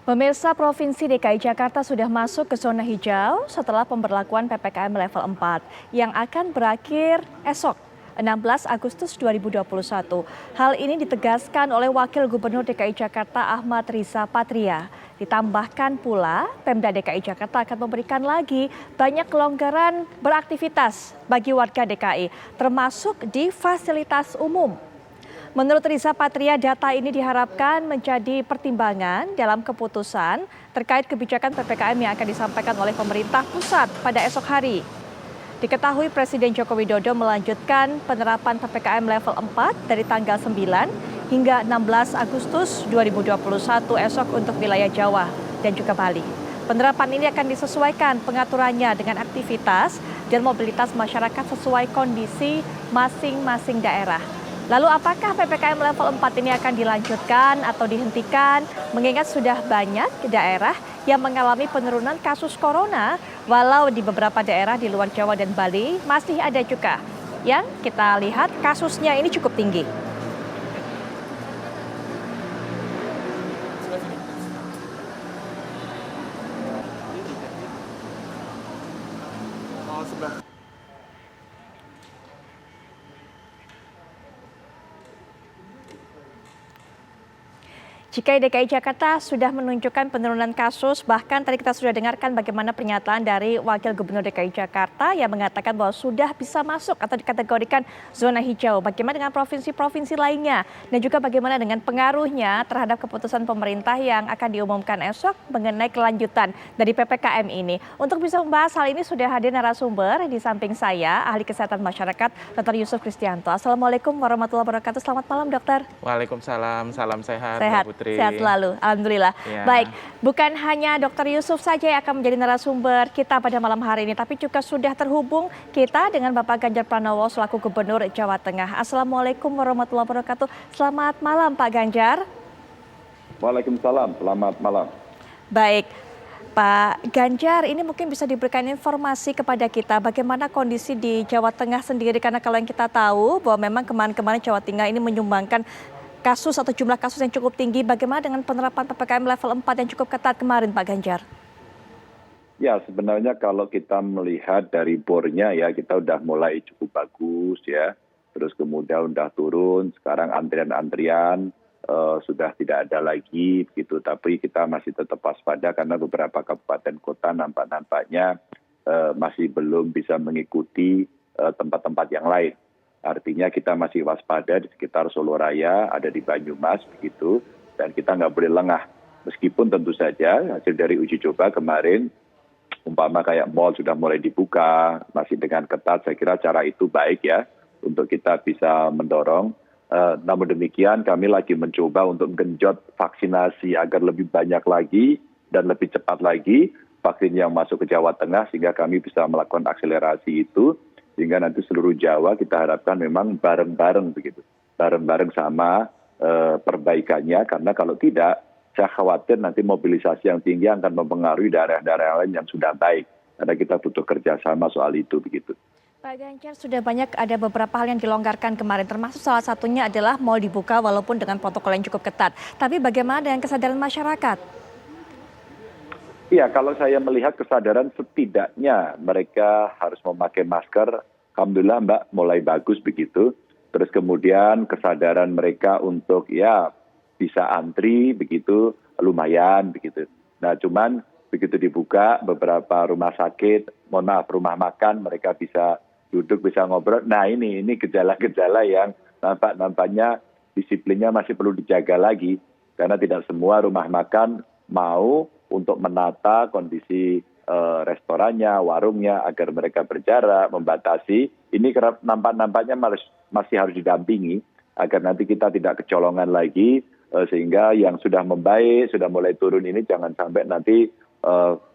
Pemirsa Provinsi DKI Jakarta sudah masuk ke zona hijau setelah pemberlakuan PPKM level 4 yang akan berakhir esok 16 Agustus 2021. Hal ini ditegaskan oleh Wakil Gubernur DKI Jakarta Ahmad Riza Patria. Ditambahkan pula, Pemda DKI Jakarta akan memberikan lagi banyak kelonggaran beraktivitas bagi warga DKI, termasuk di fasilitas umum. Menurut Riza Patria, data ini diharapkan menjadi pertimbangan dalam keputusan terkait kebijakan PPKM yang akan disampaikan oleh pemerintah pusat pada esok hari. Diketahui Presiden Joko Widodo melanjutkan penerapan PPKM level 4 dari tanggal 9 hingga 16 Agustus 2021 esok untuk wilayah Jawa dan juga Bali. Penerapan ini akan disesuaikan pengaturannya dengan aktivitas dan mobilitas masyarakat sesuai kondisi masing-masing daerah. Lalu apakah PPKM level 4 ini akan dilanjutkan atau dihentikan? Mengingat sudah banyak daerah yang mengalami penurunan kasus corona, walau di beberapa daerah di luar Jawa dan Bali masih ada juga yang kita lihat kasusnya ini cukup tinggi. Jika DKI Jakarta sudah menunjukkan penurunan kasus, bahkan tadi kita sudah dengarkan bagaimana pernyataan dari Wakil Gubernur DKI Jakarta yang mengatakan bahwa sudah bisa masuk atau dikategorikan zona hijau. Bagaimana dengan provinsi-provinsi lainnya? Dan juga bagaimana dengan pengaruhnya terhadap keputusan pemerintah yang akan diumumkan esok mengenai kelanjutan dari PPKM ini. Untuk bisa membahas hal ini sudah hadir narasumber di samping saya, Ahli Kesehatan Masyarakat, Dr. Yusuf Kristianto. Assalamualaikum warahmatullahi wabarakatuh. Selamat malam, dokter. Waalaikumsalam, salam sehat. Sehat. Sehat selalu, alhamdulillah. Ya. Baik, bukan hanya Dr. Yusuf saja yang akan menjadi narasumber kita pada malam hari ini, tapi juga sudah terhubung kita dengan Bapak Ganjar Pranowo selaku Gubernur Jawa Tengah. Assalamualaikum warahmatullahi wabarakatuh. Selamat malam Pak Ganjar. Waalaikumsalam, selamat malam. Baik, Pak Ganjar, ini mungkin bisa diberikan informasi kepada kita bagaimana kondisi di Jawa Tengah sendiri, karena kalau yang kita tahu bahwa memang kemarin-kemarin Jawa Tengah ini menyumbangkan kasus atau jumlah kasus yang cukup tinggi. Bagaimana dengan penerapan PPKM level 4 yang cukup ketat kemarin, Pak Ganjar? Ya, sebenarnya kalau kita melihat dari bornya ya, kita udah mulai cukup bagus ya. Terus kemudian udah turun, sekarang antrian-antrian sudah tidak ada lagi begitu. Tapi kita masih tetap waspada karena beberapa kabupaten kota nampaknya masih belum bisa mengikuti tempat-tempat yang lain. Artinya kita masih waspada di sekitar Solo Raya, ada di Banyumas begitu, dan kita nggak boleh lengah. Meskipun tentu saja hasil dari uji coba kemarin, umpama kayak mal sudah mulai dibuka, masih dengan ketat, saya kira cara itu baik ya, untuk kita bisa mendorong. Namun demikian kami lagi mencoba untuk genjot vaksinasi agar lebih banyak lagi dan lebih cepat lagi vaksin yang masuk ke Jawa Tengah, sehingga kami bisa melakukan akselerasi itu. Sehingga nanti seluruh Jawa kita harapkan memang bareng-bareng begitu. Bareng-bareng sama perbaikannya, karena kalau tidak, saya khawatir nanti mobilisasi yang tinggi akan mempengaruhi daerah-daerah lain yang sudah baik. Karena kita butuh kerjasama soal itu begitu. Pak Ganjar, sudah banyak ada beberapa hal yang dilonggarkan kemarin, termasuk salah satunya adalah mal dibuka walaupun dengan protokol yang cukup ketat. Tapi bagaimana dengan kesadaran masyarakat? Iya, kalau saya melihat kesadaran setidaknya mereka harus memakai masker, alhamdulillah Mbak mulai bagus begitu. Terus kemudian kesadaran mereka untuk ya bisa antri begitu lumayan begitu. Nah cuman begitu dibuka beberapa rumah sakit, rumah makan mereka bisa duduk, bisa ngobrol. Nah ini gejala-gejala yang nampaknya disiplinnya masih perlu dijaga lagi. Karena tidak semua rumah makan mau untuk menata kondisi restorannya, warungnya, agar mereka berjarak, membatasi. Ini nampaknya masih harus didampingi, agar nanti kita tidak kecolongan lagi, sehingga yang sudah membaik, sudah mulai turun ini jangan sampai nanti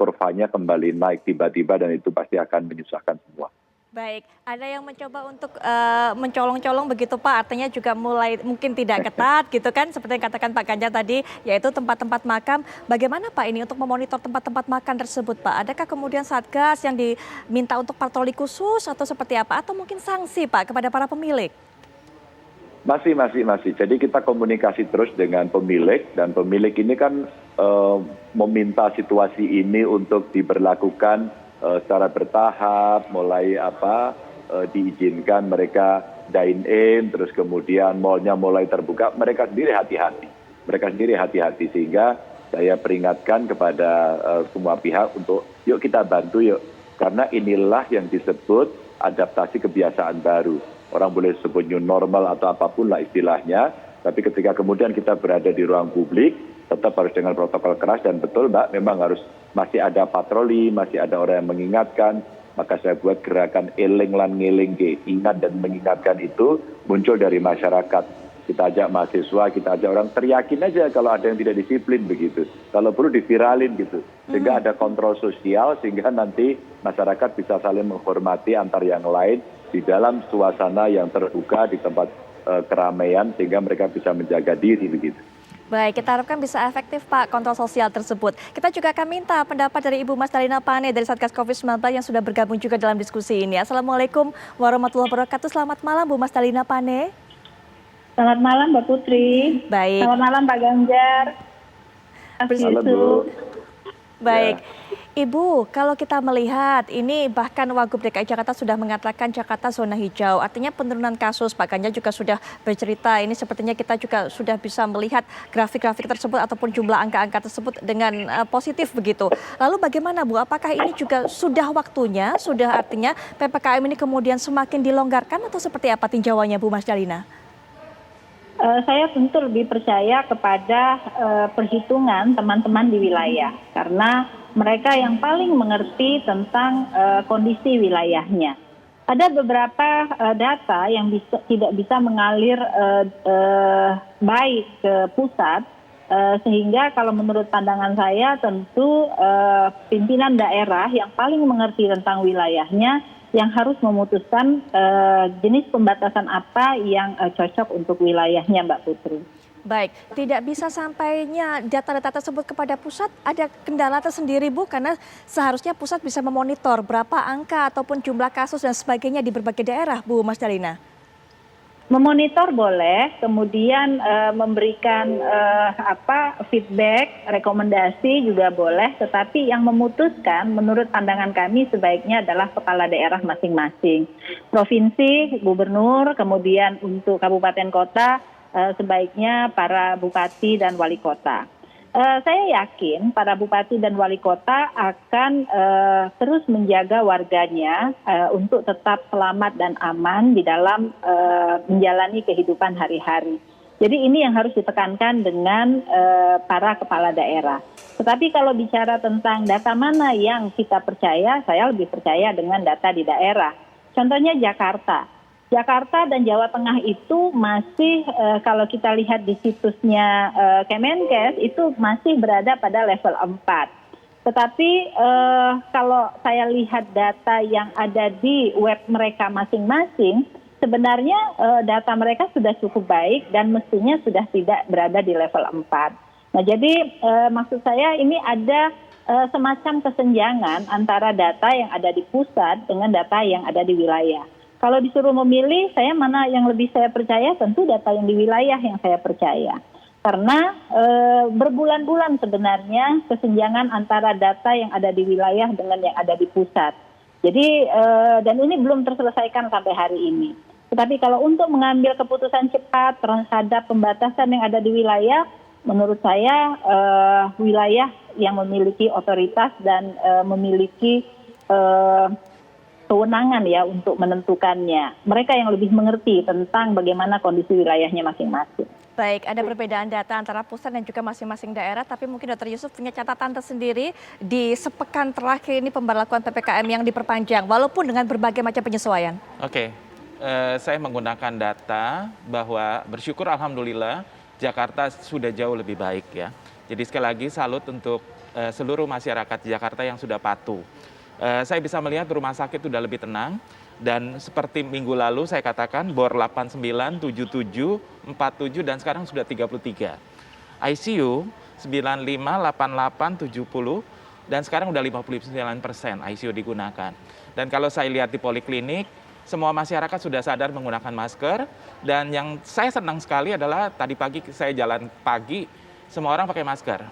kurvanya kembali naik tiba-tiba, dan itu pasti akan menyusahkan semua. Baik, ada yang mencoba untuk mencolong-colong begitu Pak, artinya juga mulai mungkin tidak ketat gitu kan, seperti yang katakan Pak Ganjar tadi, yaitu tempat-tempat makam. Bagaimana Pak ini untuk memonitor tempat-tempat makan tersebut Pak? Adakah kemudian Satgas yang diminta untuk patroli khusus atau seperti apa? Atau mungkin sanksi Pak kepada para pemilik? Masih. Jadi kita komunikasi terus dengan pemilik, dan pemilik ini kan meminta situasi ini untuk diberlakukan secara bertahap, mulai diizinkan mereka dine in, terus kemudian mal-nya mulai terbuka, mereka sendiri hati-hati sehingga saya peringatkan kepada semua pihak untuk yuk kita bantu yuk, karena inilah yang disebut adaptasi kebiasaan baru. Orang boleh sebut new normal atau apapun lah istilahnya, tapi ketika kemudian kita berada di ruang publik, tetap harus dengan protokol keras dan betul Mbak, memang harus masih ada patroli, masih ada orang yang mengingatkan. Maka saya buat gerakan eling lan ngeling ge, ingat dan mengingatkan itu muncul dari masyarakat. Kita ajak mahasiswa, kita ajak orang, teriakin aja kalau ada yang tidak disiplin begitu. Kalau perlu diviralin gitu. Sehingga ada kontrol sosial, sehingga nanti masyarakat bisa saling menghormati antar yang lain di dalam suasana yang terbuka di tempat keramaian, sehingga mereka bisa menjaga diri begitu. Baik, kita harapkan bisa efektif Pak kontrol sosial tersebut. Kita juga akan minta pendapat dari Ibu Mas Dalina Pane dari Satgas COVID-19 yang sudah bergabung juga dalam diskusi ini. Assalamualaikum warahmatullahi wabarakatuh. Selamat malam Bu Mas Dalina Pane. Selamat malam Mbak Putri. Baik. Selamat malam Pak Ganjar. Halo Bu. Baik. Ibu, kalau kita melihat ini bahkan Wagub DKI Jakarta sudah mengatakan Jakarta zona hijau. Artinya penurunan kasus, Pak Ganjar juga sudah bercerita. Ini sepertinya kita juga sudah bisa melihat grafik-grafik tersebut ataupun jumlah angka-angka tersebut dengan positif begitu. Lalu bagaimana Bu? Apakah ini juga sudah waktunya, sudah artinya PPKM ini kemudian semakin dilonggarkan atau seperti apa tinjauannya Bu Mas Dalina? Saya tentu lebih percaya kepada perhitungan teman-teman di wilayah, karena mereka yang paling mengerti tentang kondisi wilayahnya. Ada beberapa data yang tidak bisa mengalir baik ke pusat, sehingga kalau menurut pandangan saya tentu pimpinan daerah yang paling mengerti tentang wilayahnya yang harus memutuskan jenis pembatasan apa yang cocok untuk wilayahnya, Mbak Putri. Baik, tidak bisa sampainya data-data tersebut kepada pusat, ada kendala tersendiri Bu, karena seharusnya pusat bisa memonitor berapa angka ataupun jumlah kasus dan sebagainya di berbagai daerah, Bu Mas Dalina. Memonitor boleh, kemudian memberikan feedback, rekomendasi juga boleh, tetapi yang memutuskan menurut pandangan kami sebaiknya adalah kepala daerah masing-masing. Provinsi, gubernur, kemudian untuk kabupaten kota sebaiknya para bupati dan wali kota. Saya yakin para bupati dan wali kota akan terus menjaga warganya untuk tetap selamat dan aman di dalam menjalani kehidupan hari-hari. Jadi ini yang harus ditekankan dengan para kepala daerah. Tetapi kalau bicara tentang data mana yang kita percaya, saya lebih percaya dengan data di daerah. Contohnya Jakarta. Jakarta dan Jawa Tengah itu masih kalau kita lihat di situsnya Kemenkes itu masih berada pada level 4. Tetapi kalau saya lihat data yang ada di web mereka masing-masing, sebenarnya data mereka sudah cukup baik dan mestinya sudah tidak berada di level 4. Nah, jadi maksud saya ini ada semacam kesenjangan antara data yang ada di pusat dengan data yang ada di wilayah. Kalau disuruh memilih, saya mana yang lebih saya percaya, tentu data yang di wilayah yang saya percaya. Karena berbulan-bulan sebenarnya kesenjangan antara data yang ada di wilayah dengan yang ada di pusat. Jadi, dan ini belum terselesaikan sampai hari ini. Tetapi kalau untuk mengambil keputusan cepat terhadap pembatasan yang ada di wilayah, menurut saya wilayah yang memiliki otoritas dan memiliki kewenangan ya untuk menentukannya. Mereka yang lebih mengerti tentang bagaimana kondisi wilayahnya masing-masing. Baik, ada perbedaan data antara pusat dan juga masing-masing daerah, tapi mungkin Dr. Yusuf punya catatan tersendiri di sepekan terakhir ini pemberlakuan PPKM yang diperpanjang, walaupun dengan berbagai macam penyesuaian. Oke, saya menggunakan data bahwa bersyukur alhamdulillah Jakarta sudah jauh lebih baik ya. Jadi sekali lagi salut untuk seluruh masyarakat Jakarta yang sudah patuh. Saya bisa melihat rumah sakit sudah lebih tenang dan seperti minggu lalu saya katakan BOR 89, 77, 47 dan sekarang sudah 33. ICU 95, 88, 70 dan sekarang sudah 59% ICU digunakan. Dan kalau saya lihat di poliklinik, semua masyarakat sudah sadar menggunakan masker dan yang saya senang sekali adalah tadi pagi saya jalan pagi semua orang pakai masker.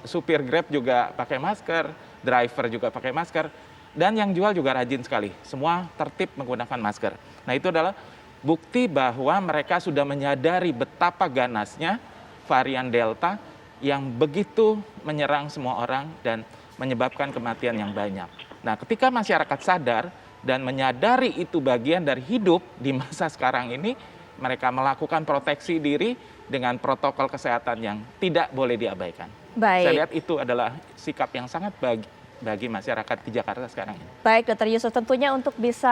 supir Grab juga pakai masker, driver juga pakai masker, dan yang jual juga rajin sekali. Semua tertib menggunakan masker. Nah, itu adalah bukti bahwa mereka sudah menyadari betapa ganasnya varian Delta yang begitu menyerang semua orang dan menyebabkan kematian yang banyak. Nah, ketika masyarakat sadar dan menyadari itu bagian dari hidup di masa sekarang ini, mereka melakukan proteksi diri dengan protokol kesehatan yang tidak boleh diabaikan. Baik. Saya lihat itu adalah sikap yang sangat bagi masyarakat di Jakarta sekarang ini. Baik, Dr. Yusuf, tentunya untuk bisa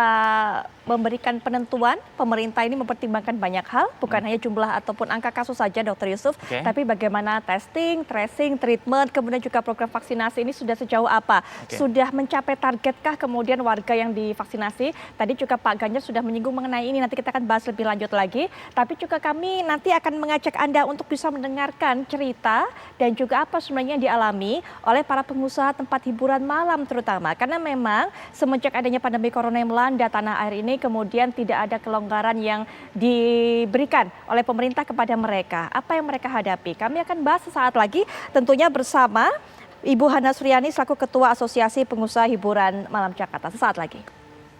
memberikan penentuan, pemerintah ini mempertimbangkan banyak hal, bukan hanya jumlah ataupun angka kasus saja, Dr. Yusuf, tapi bagaimana testing, tracing, treatment, kemudian juga program vaksinasi ini sudah sejauh apa? Sudah mencapai targetkah kemudian warga yang divaksinasi? Tadi juga Pak Ganjar sudah menyinggung mengenai ini, nanti kita akan bahas lebih lanjut lagi, tapi juga kami nanti akan mengajak Anda untuk bisa mendengarkan cerita dan juga apa sebenarnya yang dialami oleh para pengusaha tempat hiburan malam terutama, karena memang semenjak adanya pandemi corona yang melanda tanah air ini, kemudian tidak ada kelonggaran yang diberikan oleh pemerintah kepada mereka. Apa yang mereka hadapi? Kami akan bahas sesaat lagi tentunya bersama Ibu Hana Suryani selaku Ketua Asosiasi Pengusaha Hiburan Malam Jakarta. Sesaat lagi.